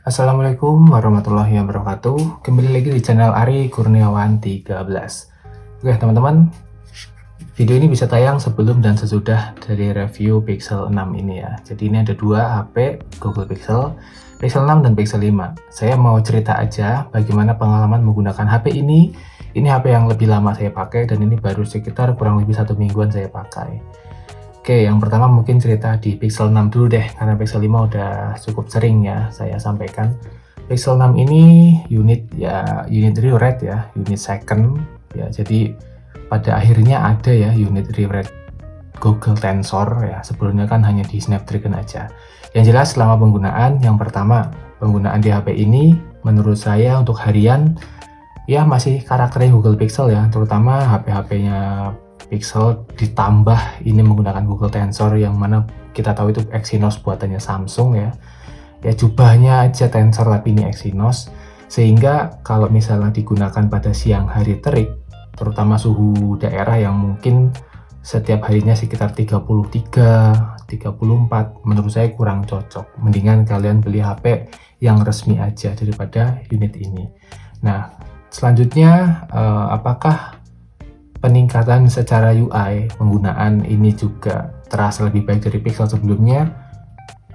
Assalamualaikum warahmatullahi wabarakatuh. Kembali lagi di channel Ari Kurniawan 13. Oke teman-teman, video ini bisa tayang sebelum dan sesudah dari review Pixel 6 ini ya. Jadi ini ada dua HP Google Pixel, Pixel 6 dan Pixel 5. Saya mau cerita aja bagaimana pengalaman menggunakan HP ini. Ini HP yang lebih lama saya pakai dan ini baru sekitar kurang lebih 1 mingguan saya pakai. Oke, yang pertama mungkin cerita di Pixel 6 dulu deh, karena Pixel 5 udah cukup sering ya saya sampaikan. Pixel 6 ini unit rewrite ya, unit second ya. Jadi pada akhirnya ada ya unit rewrite Google Tensor ya. Sebelumnya kan hanya di Snapdragon aja. Yang jelas selama penggunaan, yang pertama, penggunaan di HP ini menurut saya untuk harian ya masih karakternya Google Pixel ya, terutama HP-HP-nya Pixel ditambah ini menggunakan Google Tensor yang mana kita tahu itu Exynos buatannya Samsung ya. Ya jubahnya aja Tensor tapi ini Exynos, sehingga kalau misalnya digunakan pada siang hari terik, terutama suhu daerah yang mungkin setiap harinya sekitar 33, 34, menurut saya kurang cocok. Mendingan kalian beli HP yang resmi aja daripada unit ini. Nah, selanjutnya apakah peningkatan secara UI penggunaan ini juga terasa lebih baik dari Pixel sebelumnya?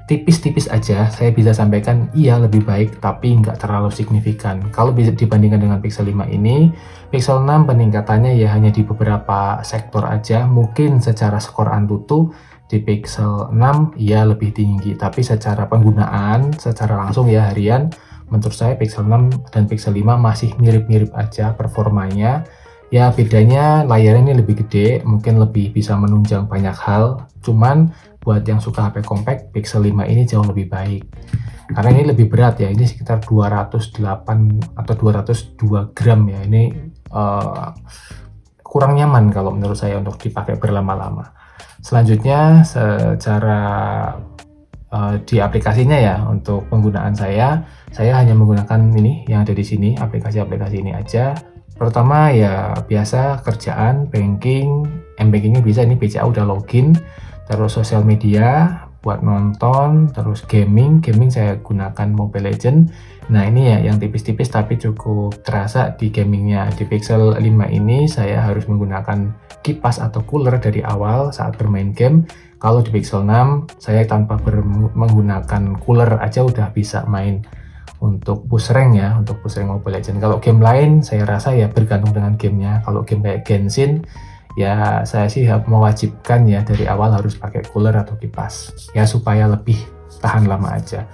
Tipis-tipis aja, saya bisa sampaikan iya lebih baik, tapi nggak terlalu signifikan. Kalau bisa dibandingkan dengan Pixel 5 ini, Pixel 6 peningkatannya ya hanya di beberapa sektor aja. Mungkin secara skor Antutu di Pixel 6 ya lebih tinggi, tapi secara penggunaan, secara langsung ya harian, menurut saya Pixel 6 dan Pixel 5 masih mirip-mirip aja performanya. Ya bedanya layarnya ini lebih gede, mungkin lebih bisa menunjang banyak hal. Cuman buat yang suka HP compact, Pixel 5 ini jauh lebih baik. Karena ini lebih berat ya, ini sekitar 208 atau 202 gram ya. Ini kurang nyaman kalau menurut saya untuk dipakai berlama-lama. Selanjutnya secara di aplikasinya ya, untuk penggunaan saya hanya menggunakan ini yang ada di sini, aplikasi-aplikasi ini aja. Pertama ya biasa kerjaan, banking, m-bankingnya bisa, ini BCA udah login, terus sosial media buat nonton, terus gaming saya gunakan Mobile Legend. Nah ini ya yang tipis-tipis tapi cukup terasa di gamingnya. Di Pixel 5 ini saya harus menggunakan kipas atau cooler dari awal saat bermain game. Kalau di Pixel 6 saya tanpa menggunakan cooler aja udah bisa main untuk push rank ya, untuk push rank Mobile Legends. Kalau game lain saya rasa ya bergantung dengan gamenya. Kalau game kayak Genshin ya saya sih mewajibkan ya dari awal harus pakai cooler atau kipas ya supaya lebih tahan lama aja.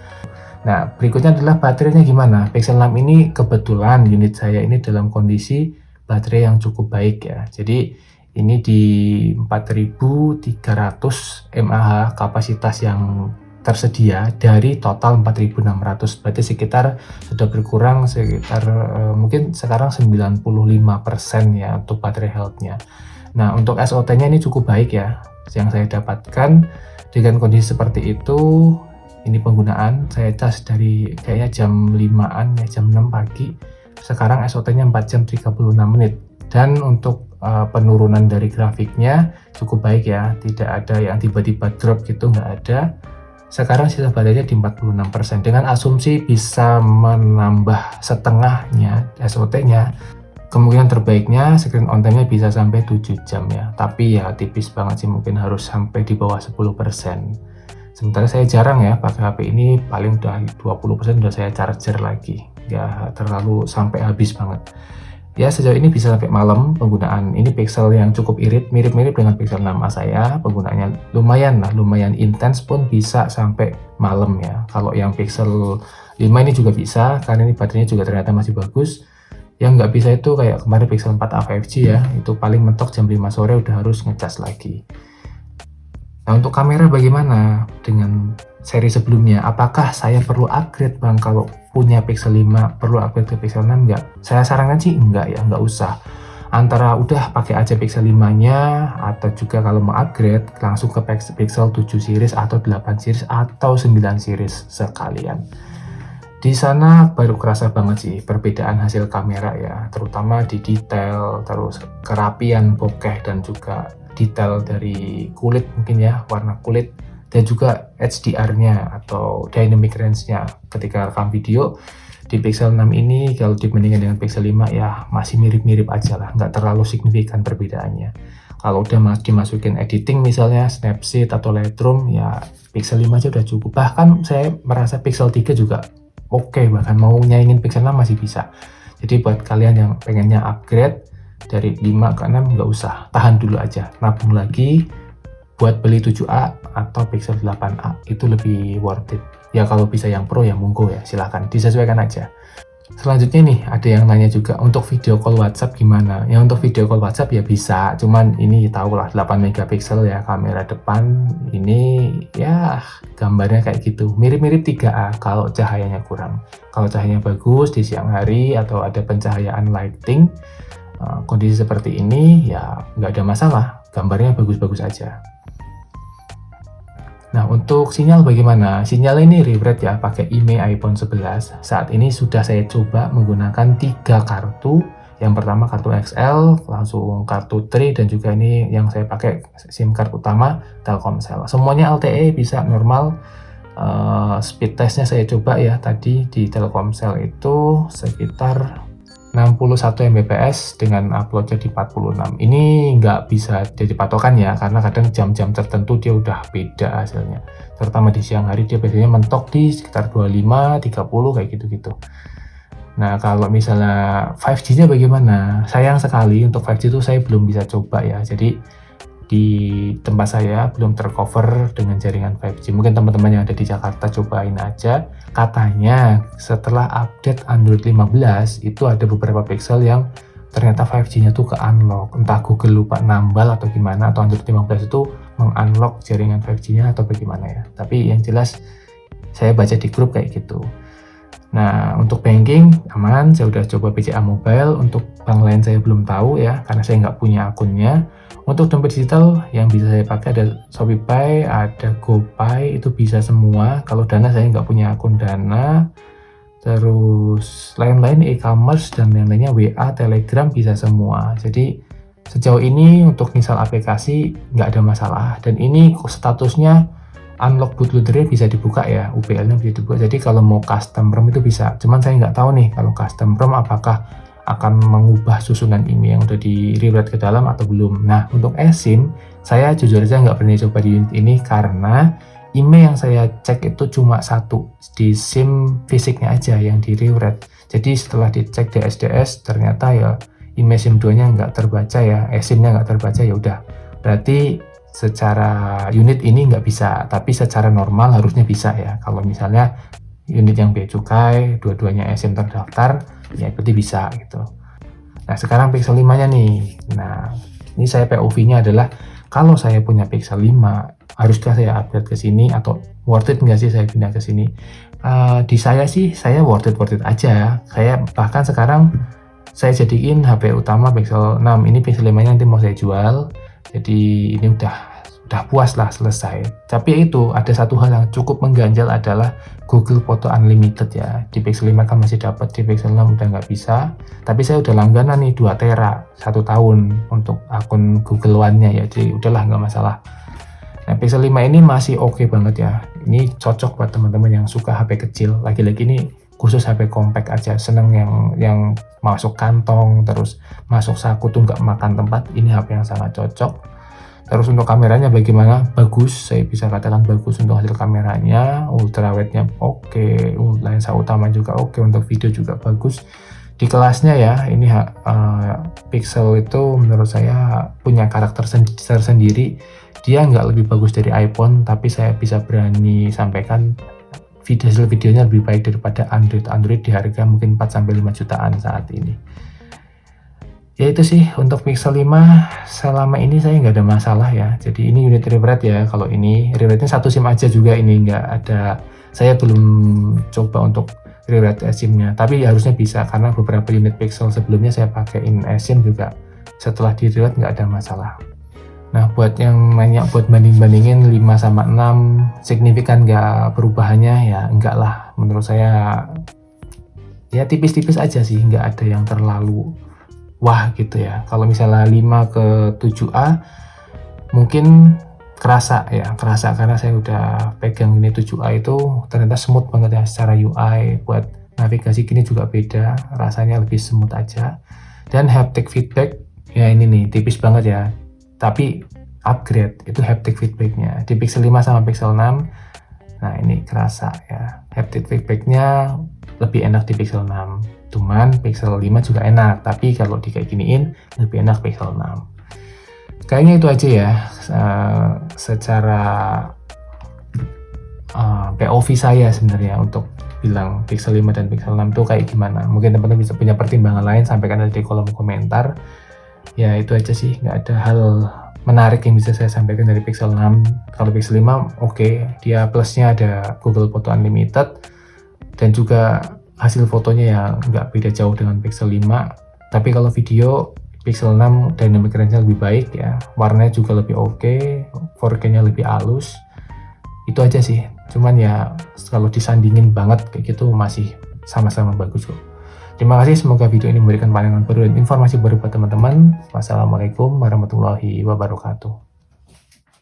Nah berikutnya adalah baterainya gimana. Pixel 6 ini kebetulan unit saya ini dalam kondisi baterai yang cukup baik ya. Jadi ini di 4300 mAh kapasitas yang tersedia dari total 4600, berarti sekitar sudah berkurang sekitar mungkin sekarang 95% ya untuk baterai health-nya. Nah untuk SOT-nya ini cukup baik ya yang saya dapatkan. Dengan kondisi seperti itu, ini penggunaan saya cas dari kayaknya jam 5-an ya, jam 6 pagi, sekarang SOT-nya 4 jam 36 menit. Dan untuk penurunan dari grafiknya cukup baik ya, tidak ada yang tiba-tiba drop gitu, nggak ada. Sekarang sisa baterainya di 46%, dengan asumsi bisa menambah setengahnya SOT-nya. Kemungkinan terbaiknya screen on time-nya bisa sampai 7 jam ya, tapi ya tipis banget sih, mungkin harus sampai di bawah 10%. Sementara saya jarang ya pakai HP ini, paling udah 20% udah saya charger lagi, ya terlalu sampai habis banget. Ya sejauh ini bisa sampai malam penggunaan. Ini Pixel yang cukup irit, mirip-mirip dengan Pixel 6a saya. Penggunaannya lumayan intens pun bisa sampai malam ya. Kalau yang Pixel 5 ini juga bisa, karena ini baterainya juga ternyata masih bagus. Yang nggak bisa itu kayak kemarin Pixel 4a 5G ya, itu paling mentok jam 5 sore udah harus ngecas lagi. Nah untuk kamera bagaimana dengan seri sebelumnya? Apakah saya perlu upgrade bang kalau punya Pixel 5, perlu upgrade ke Pixel 6? Enggak, saya sarankan sih enggak ya, enggak usah. Antara udah pakai aja Pixel 5 nya, atau juga kalau mau upgrade langsung ke Pixel 7 series atau 8 series atau 9 series sekalian. Di sana baru kerasa banget sih perbedaan hasil kamera ya, terutama di detail, terus kerapian bokeh dan juga detail dari kulit, mungkin ya warna kulit dan juga HDR-nya atau dynamic range-nya ketika rekam video. Di Pixel 6 ini kalau dibandingkan dengan Pixel 5 ya masih mirip-mirip aja lah, nggak terlalu signifikan perbedaannya. Kalau udah dimasukin editing misalnya Snapseed atau Lightroom ya Pixel 5 aja udah cukup. Bahkan saya merasa Pixel 3 juga oke, bahkan mau nyaingin Pixel 6 masih bisa. Jadi buat kalian yang pengennya upgrade dari 5 ke 6 nggak usah, tahan dulu aja, nabung lagi buat beli 7A atau Pixel 8A, itu lebih worth it. Ya kalau bisa yang Pro ya monggo ya, silahkan disesuaikan aja. Selanjutnya nih, ada yang nanya juga untuk video call WhatsApp gimana? Ya untuk video call WhatsApp ya bisa, cuman ini tahulah 8 megapiksel ya kamera depan, ini ya gambarnya kayak gitu, mirip-mirip 3A kalau cahayanya kurang. Kalau cahayanya bagus di siang hari atau ada pencahayaan lighting, kondisi seperti ini ya nggak ada masalah, gambarnya bagus-bagus aja. Nah, untuk sinyal bagaimana? Sinyal ini refresh ya, pakai IMEI iPhone 11. Saat ini sudah saya coba menggunakan 3 kartu. Yang pertama kartu XL, langsung kartu Tri, dan juga ini yang saya pakai SIM card utama Telkomsel. Semuanya LTE bisa normal. Speed testnya saya coba ya, tadi di Telkomsel itu sekitar 61 Mbps dengan uploadnya di 46. Ini nggak bisa jadi patokan ya, karena kadang jam-jam tertentu dia udah beda hasilnya. Terutama di siang hari dia biasanya mentok di sekitar 25, 30 kayak gitu-gitu. Nah kalau misalnya 5G-nya bagaimana? Sayang sekali untuk 5G itu saya belum bisa coba ya. Jadi di tempat saya belum tercover dengan jaringan 5G. Mungkin teman-teman yang ada di Jakarta cobain aja. Katanya setelah update Android 15 itu ada beberapa pixel yang ternyata 5G-nya tuh ke unlock. Entah Google lupa nambal atau gimana, atau Android 15 itu meng-unlock jaringan 5G-nya atau bagaimana ya. Tapi yang jelas saya baca di grup kayak gitu. Nah, untuk banking aman, saya udah coba BCA Mobile. Untuk bank lain saya belum tahu ya, karena saya nggak punya akunnya. Untuk dompet digital yang bisa saya pakai ada ShopeePay, ada GoPay, itu bisa semua. Kalau Dana saya nggak punya akun Dana. Terus lain-lain e-commerce dan lain-lainnya WA, Telegram bisa semua. Jadi sejauh ini untuk install aplikasi nggak ada masalah. Dan ini statusnya unlock bootloader bisa dibuka ya, UPL-nya bisa dibuka. Jadi kalau mau custom ROM itu bisa. Cuman saya nggak tahu nih kalau custom ROM apakah akan mengubah susunan IMEI yang udah di rewrite ke dalam atau belum. Nah untuk eSIM saya jujur aja nggak pernah coba di unit ini karena IMEI yang saya cek itu cuma satu di SIM fisiknya aja yang di rewrite. Jadi setelah dicek di SDS ternyata ya IMEI SIM 2 nya nggak terbaca ya, eSIM-nya nggak terbaca, ya udah. Berarti secara unit ini nggak bisa, tapi secara normal harusnya bisa ya. Kalau misalnya unit yang bea cukai, dua-duanya eSIM terdaftar, ya berarti bisa gitu. Nah sekarang Pixel 5 nya nih. Nah ini saya POV-nya adalah kalau saya punya Pixel 5, haruskah saya upgrade ke sini atau worth it nggak sih saya pindah ke sini? Di saya sih, saya worth it aja. Saya bahkan sekarang saya jadiin HP utama Pixel 6. Ini Pixel 5 nya nanti mau saya jual. Jadi ini udah puas lah, selesai. Tapi itu ada satu hal yang cukup mengganjal adalah Google Photo Unlimited ya. Di Pixel 5 kan masih dapat, di Pixel 6 udah nggak bisa. Tapi saya udah langganan nih 2 tera 1 tahun untuk akun Google One-nya ya. Jadi udahlah nggak masalah. Nah Pixel 5 ini masih oke banget ya. Ini cocok buat teman-teman yang suka HP kecil. Lagi-lagi ini khusus HP compact aja, seneng yang masuk kantong terus masuk saku tuh nggak makan tempat. Ini HP yang sangat cocok. Terus untuk kameranya bagaimana? Bagus, saya bisa katakan bagus untuk hasil kameranya. Ultrawide-nya oke, lensa utama juga oke, untuk video juga bagus. Di kelasnya ya, ini Pixel itu menurut saya punya karakter tersendiri. Dia nggak lebih bagus dari iPhone, tapi saya bisa berani sampaikan hasil videonya lebih baik daripada Android di harga mungkin 4-5 jutaan saat ini. Ya itu sih untuk Pixel 5 selama ini saya nggak ada masalah ya. Jadi ini unit rewrite ya. Kalau ini rewrite-nya satu SIM aja juga, ini nggak ada. Saya belum coba untuk rewrite SIM-nya, tapi harusnya bisa karena beberapa unit Pixel sebelumnya saya pakaiin SIM juga. Setelah di rewrite nggak ada masalah. Nah buat yang nanya buat banding-bandingin 5 sama 6 signifikan nggak perubahannya, ya enggak lah. Menurut saya ya tipis-tipis aja sih, nggak ada yang terlalu wah gitu ya. Kalau misalnya 5 ke 7A mungkin kerasa karena saya udah pegang ini 7A itu ternyata smooth banget ya secara UI. Buat navigasi gini juga beda, rasanya lebih smooth aja. Dan haptic feedback ya ini nih tipis banget ya, tapi upgrade itu haptic feedbacknya di Pixel 5 sama Pixel 6. Nah ini kerasa ya, haptic feedbacknya lebih enak di Pixel 6, cuman Pixel 5 juga enak, tapi kalau di kayak giniin lebih enak Pixel 6. Kayaknya itu aja ya secara POV saya sebenarnya untuk bilang Pixel 5 dan Pixel 6 tuh kayak gimana. Mungkin teman-teman bisa punya pertimbangan lain, sampaikan aja di kolom komentar. Ya itu aja sih, nggak ada hal menarik yang bisa saya sampaikan dari Pixel 6. Kalau Pixel 5 oke, dia plusnya ada Google Photo Unlimited dan juga hasil fotonya yang nggak beda jauh dengan Pixel 5. Tapi kalau video Pixel 6 dynamic range-nya lebih baik ya, warnanya juga lebih oke, 4K-nya lebih halus. Itu aja sih, cuman ya kalau disandingin banget kayak gitu masih sama-sama bagus kok. Terima kasih, semoga video ini memberikan pandangan baru dan informasi baru buat teman-teman. Wassalamualaikum warahmatullahi wabarakatuh.